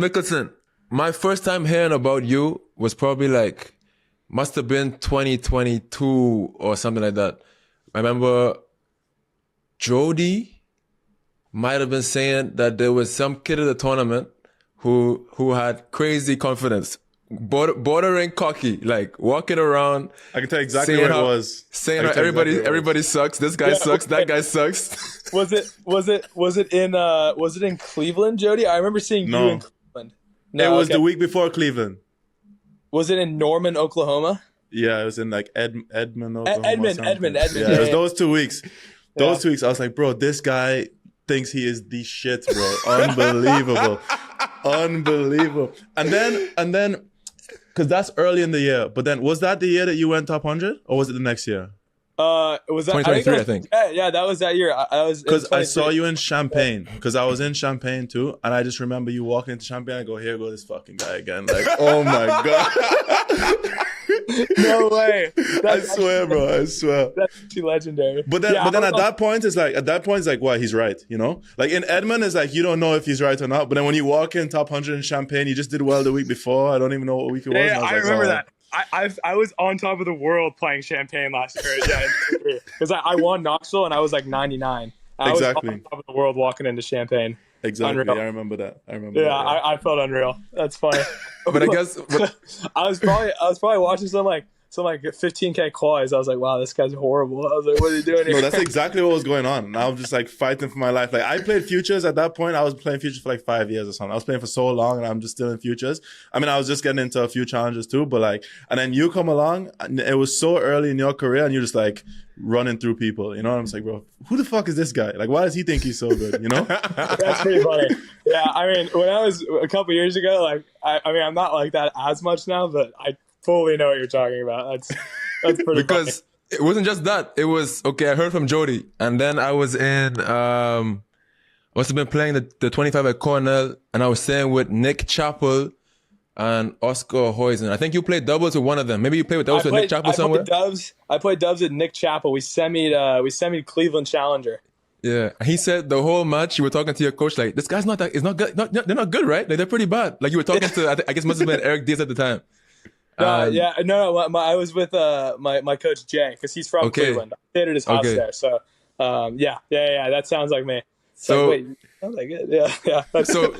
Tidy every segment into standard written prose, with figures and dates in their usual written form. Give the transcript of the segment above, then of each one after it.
Michelsen, my first time hearing about you was probably like, must have been 2022 or something like that. I remember Jody might have been saying that there was some kid at the tournament who had crazy confidence, bordering cocky, like walking around. I can tell you exactly what it was. Saying how everybody sucks. This guy sucks. That guy sucks. Was it in Cleveland, Jody? I remember seeing you in Cleveland. No, it was the week before Cleveland. Was it in Norman, Oklahoma? Yeah, it was in like Edmond, Oklahoma. Edmond. Yeah, it was those 2 weeks. Those 2 weeks, I was like, bro, this guy thinks he is the shit, bro. Unbelievable. Unbelievable. And then, because that's early in the year. But then, was that the year that you went top 100? Or was it the next year? Was that 2023, I think. Yeah, that was that year. Because I saw you in Champagne. Because I was in Champagne too, and I just remember you walking into Champagne. I go, here go this fucking guy again. Like, oh my god. No way. I swear, bro. I swear. That's too legendary. But then at that point, it's like, why he's right, you know? Like in Edmond, it's like you don't know if he's right or not. But then when you walk in top 100 in Champagne, you just did well the week before. I don't even know what week it was. Yeah, I remember that. I was on top of the world playing Champagne last year. Yeah, because I won Knoxville and I was like 99. I was on top of the world walking into Champagne. Exactly. Unreal. I remember that. Yeah. I felt unreal. That's funny. But I guess I was probably watching some 15K quads. I was like, wow, this guy's horrible. I was like, what are you doing here? No, that's exactly what was going on. And I was just like fighting for my life. Like I played futures at that point. I was playing futures for like 5 years or something. I was playing for so long and I'm just still in futures. I mean, I was just getting into a few challenges too, but like, and then you come along and it was so early in your career and you're just like running through people, you know? And I'm just like, bro, who the fuck is this guy? Like, why does he think he's so good? You know? That's pretty funny. Yeah. I mean, when I was a couple years ago, like, I mean, I'm not like that as much now, but I fully know what you're talking about. That's pretty because funny. It wasn't just that. It was, okay, I heard from Jody. And then I was in, must have been playing the 25 at Cornell. And I was staying with Nick Chappell and Oscar Hoysen. I think you played doubles with one of them. Maybe you played with Nick Chappell somewhere? I played dubs at Nick Chappell. We semied Cleveland Challenger. Yeah. He said the whole match you were talking to your coach like, this guy's not good. They're not good, right? Like, they're pretty bad. Like you were talking to, I guess must have been Eric Diaz at the time. No. I was with my coach Jay because he's from Cleveland. I stayed at his house there. So, yeah. That sounds like me. So, wait, sounds like it. Yeah. So,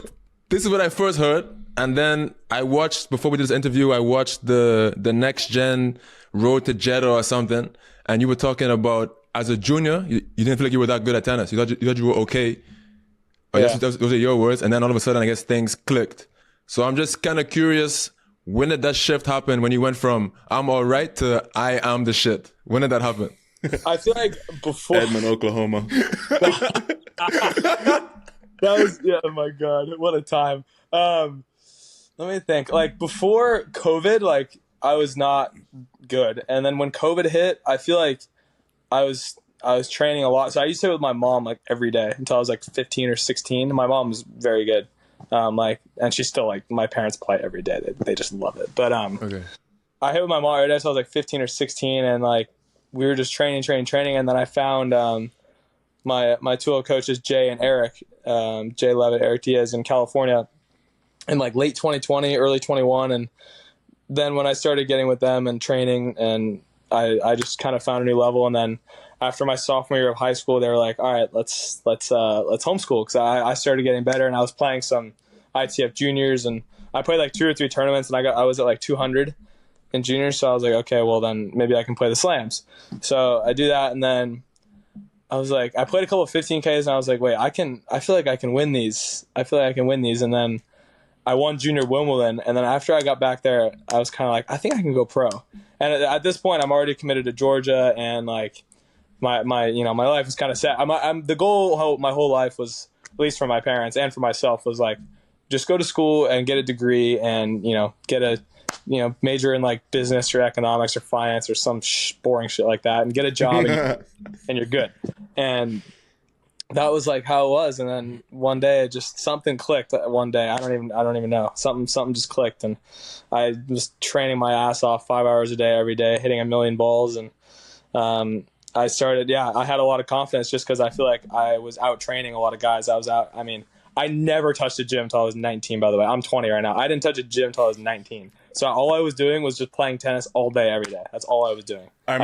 this is what I first heard, and then I watched before we did this interview. I watched the next gen Road to Jeddah or something, and you were talking about as a junior, you didn't feel like you were that good at tennis. You thought you were okay. Oh, yes, those are your words, and then all of a sudden, I guess things clicked. So I'm just kind of curious. When did that shift happen when you went from I'm all right to I am the shit? When did that happen? I feel like before Edmond, Oklahoma. That was, oh my God, what a time. Let me think. Like before COVID, like I was not good. And then when COVID hit, I feel like I was training a lot. So I used to stay with my mom like every day until I was like 15 or 16. My mom was very good. And she's still like, my parents play every day. They just love it. But, okay. I hit with my mom every day. So I was like 15 or 16 and like, we were just training. And then I found, my two old coaches, Jay and Eric, Jay Levitt, Eric Diaz in California in like late 2020, early 21. And then when I started getting with them and training and I just kind of found a new level. And then after my sophomore year of high school, they were like, all right, let's homeschool. Cause I started getting better and I was playing some ITF juniors and I played like 2 or 3 tournaments and I was at like 200 in juniors. So I was like, okay, well then maybe I can play the slams. So I do that. And then I was like, I played a couple of 15Ks and I was like, wait, I feel like I can win these. And then I won junior Wimbledon. And then after I got back there, I was kind of like, I think I can go pro. And at this point I'm already committed to Georgia and like my life is kind of set. I'm the goal my whole life was, at least for my parents and for myself, was like, just go to school and get a degree and, get a, major in like business or economics or finance or some boring shit like that and get a job and you're good. And that was like how it was. And then one day it just something clicked one day. I don't even know. Something just clicked and I was training my ass off 5 hours a day, every day, hitting a million balls. And, I had a lot of confidence just because I feel like I was out training a lot of guys. I I never touched a gym until I was 19, by the way. I'm 20 right now. I didn't touch a gym until I was 19. So all I was doing was just playing tennis all day, every day. That's all I was doing. I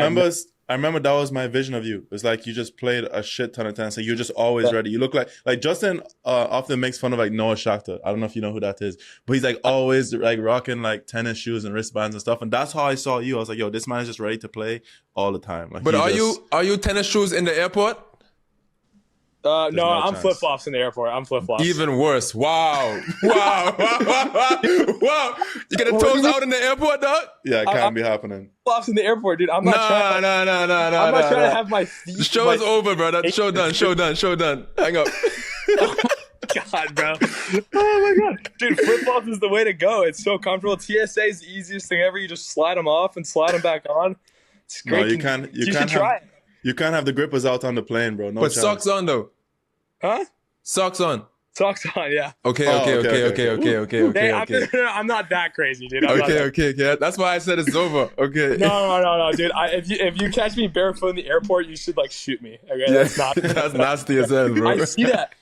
remember that was my vision of you. It's like you just played a shit ton of tennis. Like you're just always ready. You look like Justin often makes fun of like Noah Shakhtar. I don't know if you know who that is, but he's like always like rocking like tennis shoes and wristbands and stuff. And that's how I saw you. I was like, yo, this man is just ready to play all the time. Like, But are you tennis shoes in the airport? No, I'm flip flops in the airport. I'm flip flops. Even worse. Wow. Wow. Wow. You get the toes out in the airport, dog? Yeah, it can't be happening. Flops in the airport, dude. I'm not trying. No. I'm not trying to have my feet. The show is over, bro. Show done. Hang up. God, bro. Oh my God. Dude, flip flops is the way to go. It's so comfortable. TSA is the easiest thing ever. You just slide them off and slide them back on. It's great. No, you can't. You should try it. You can't have the grippers out on the plane, bro. No But chance. socks on though. Huh? Socks on. Socks on, yeah. Okay. Hey, I'm not that crazy, dude. Okay. That's why I said it's over. Okay. No, dude. If you catch me barefoot in the airport, you should like shoot me. Okay, that's not. That's nasty as hell, bro. I see that.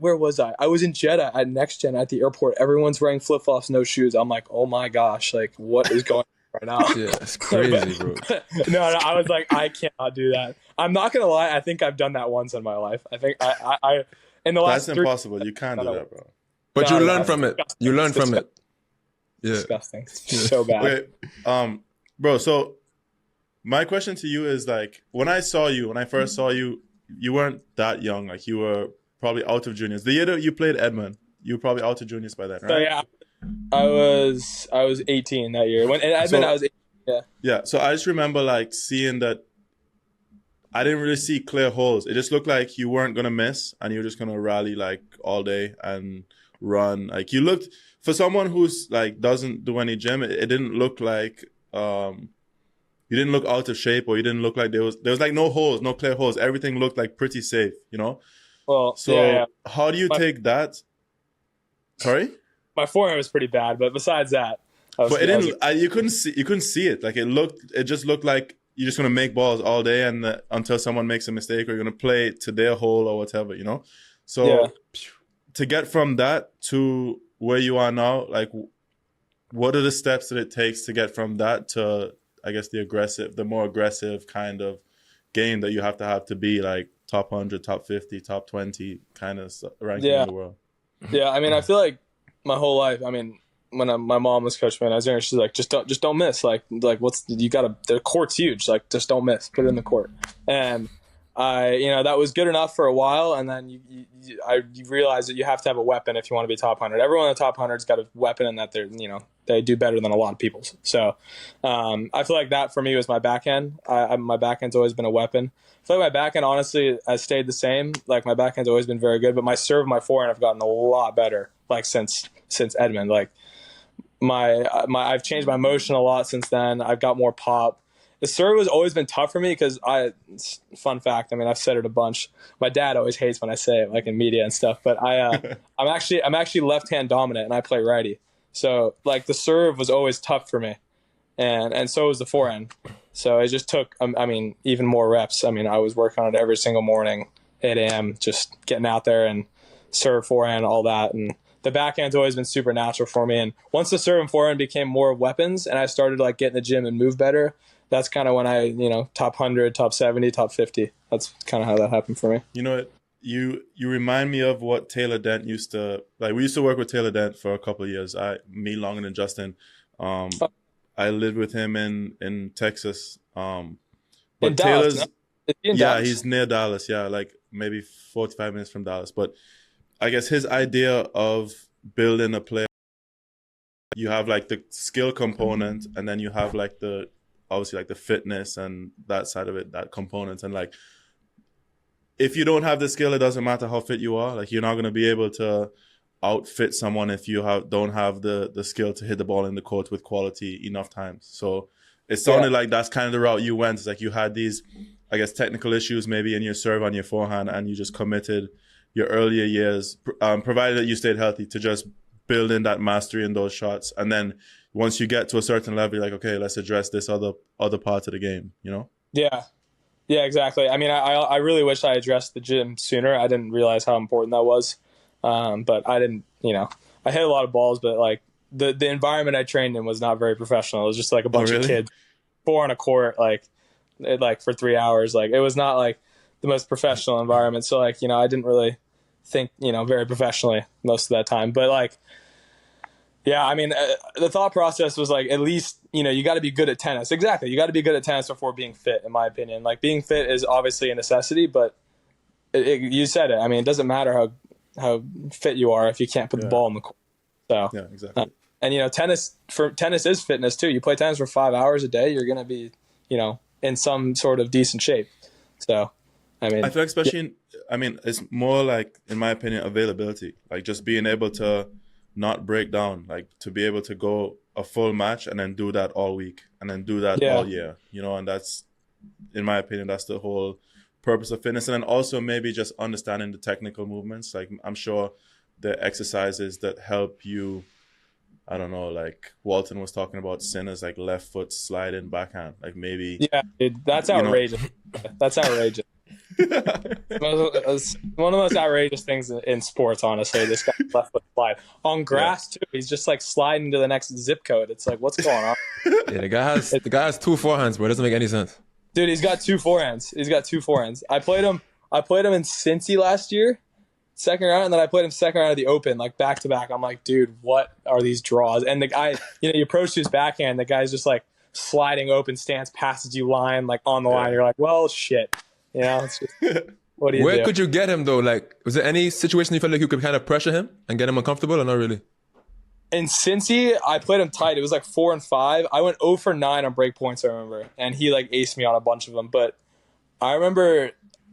Where was I? I was in Jeddah at Next Gen at the airport. Everyone's wearing flip flops, no shoes. I'm like, oh my gosh, like what is going on right now? Yeah, it's crazy, bro. No, I was like, I cannot do that. I'm not gonna lie. I think I've done that once in my life. I think I in the last. That's impossible. You can't do that, bro. But you learn from it. You learn from it. Yeah. Disgusting. So bad. Wait, bro. So my question to you is like, when I first saw you, you weren't that young. Like you were probably out of juniors. The year that you played Edmund, you were probably out of juniors by then, right? So yeah, I was 18 that year. When in Edmund, I was 18. Yeah. Yeah. So I just remember like seeing that. I didn't really see clear holes. It just looked like you weren't gonna miss, and you were just gonna rally like all day and run. Like you looked, for someone who's like doesn't do any gym, it didn't look like you didn't look out of shape, or you didn't look like there was like no holes, no clear holes. Everything looked like pretty safe, you know. Well, so yeah. How do you take that? Sorry. My forehand was pretty bad, but besides that, you couldn't see it. Like it just looked like you're just gonna make balls all day, and until someone makes a mistake, or you're gonna play to their hole or whatever, you know. So to get from that to where you are now, like, what are the steps that it takes to get from that to, I guess, the more aggressive kind of game that you have to be like top 100, top 50, top 20 kind of ranking in the world? Yeah, I mean, I feel like my whole life, I mean, when my mom was coaching me when I was younger, she's like, just don't miss. Like the court's huge. Like, just don't miss. Put it in the court. And that was good enough for a while. And then you realize that you have to have a weapon if you want to be top 100. Everyone in the top 100's got a weapon, and that they do better than a lot of people's. So I feel like that for me was my backhand. My backhand's always been a weapon. I feel like my backhand honestly has stayed the same. Like my backhand's always been very good, but my serve, my forehand have gotten a lot better. Like since Edmund, like I've changed my motion a lot since then. I've got more pop. The serve has always been tough for me because fun fact, I mean, I've said it a bunch. My dad always hates when I say it, like in media and stuff, but I'm actually left-hand dominant, and I play righty. So like the serve was always tough for me, and so was the forehand. So it just took, even more reps. I mean, I was working on it every single morning, 8 a.m., just getting out there and serve, forehand, all that. And the backhand's always been super natural for me. And once the serve and forehand became more weapons, and I started like get in the gym and move better, that's kind of when I, top 100, top 70, top 50. That's kind of how that happened for me. You know what? You remind me of what Taylor Dent used to, like, we used to work with Taylor Dent for a couple of years. Me longer than Justin. I lived with him in Texas. But in Taylor's, Dallas, no? Dallas? He's near Dallas. Yeah, like maybe 45 minutes from Dallas. But I guess his idea of building a player, you have like the skill component, and then you have like obviously like the fitness and that side of it, that component. And like, if you don't have the skill, it doesn't matter how fit you are. Like, you're not going to be able to outfit someone if you don't have the skill to hit the ball in the court with quality enough times. So it sounded like that's kind of the route you went. It's like you had these, I guess, technical issues maybe in your serve on your forehand, and you just committed your earlier years, provided that you stayed healthy, to just build in that mastery in those shots. And then once you get to a certain level, you're like, okay, let's address this other part of the game, you know? Yeah, exactly. I mean, I really wish I addressed the gym sooner. I didn't realize how important that was. But I didn't, I hit a lot of balls, but like the environment I trained in was not very professional. It was just like a bunch of kids, 4 on a court, like for 3 hours. Like it was not like the most professional environment. So like, I didn't really think, very professionally most of that time. But like, yeah, I mean, the thought process was like, at least, you got to be good at tennis. Exactly. You got to be good at tennis before being fit, in my opinion. Like being fit is obviously a necessity, but you said it. I mean, it doesn't matter how fit you are if you can't put the ball in the court. So, yeah, exactly. And tennis is fitness too. You play tennis for 5 hours a day, you're going to be, in some sort of decent shape. So, I mean, I feel like especially, it's more like, in my opinion, availability. Like just being able to not break down, like to be able to go a full match and then do that all week and then do that all year, and that's, in my opinion, that's the whole purpose of fitness. And then also maybe just understanding the technical movements. Like I'm sure the exercises that help you, I don't know, like Walton was talking about Sinner's like left foot slide in backhand. Like maybe. Yeah, dude, that's outrageous. That's outrageous. One of the most outrageous things in sports, honestly. This guy left foot slide on grass too. He's just like sliding to the next zip code. It's like, what's going on? Yeah, the guy has 2 forehands, bro. It doesn't make any sense. Dude, he's got 2 forehands. I played him in Cincy last year, second round, and then I played him second round of the Open, like back to back. I'm like, dude, what are these draws? And the guy, you approach to his backhand, the guy's just like sliding open stance, passes you line, like on the line. You're like, well, shit. It's just, what do you do? Where could you get him though? Like, was there any situation you felt like you could kind of pressure him and get him uncomfortable, or not really? In Cincy, I played him tight. It was like 4 and 5. I went 0 for 9 on break points, I remember. And he like aced me on a bunch of them. But I remember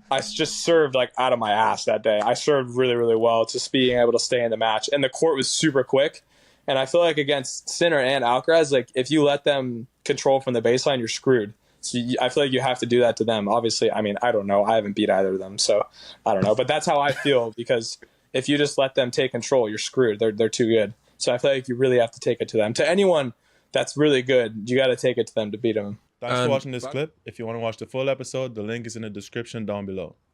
I just served like out of my ass that day. I served really, really well, just being able to stay in the match. And the court was super quick. And I feel like against Sinner and Alcaraz, like if you let them control from the baseline, you're screwed. So I feel like you have to do that to them. Obviously, I mean, I don't know. I haven't beat either of them, so I don't know. But that's how I feel, because if you just let them take control, you're screwed. They're too good. So I feel like you really have to take it to them. To anyone that's really good, you got to take it to them to beat them. Thanks for watching this clip. If you want to watch the full episode, the link is in the description down below.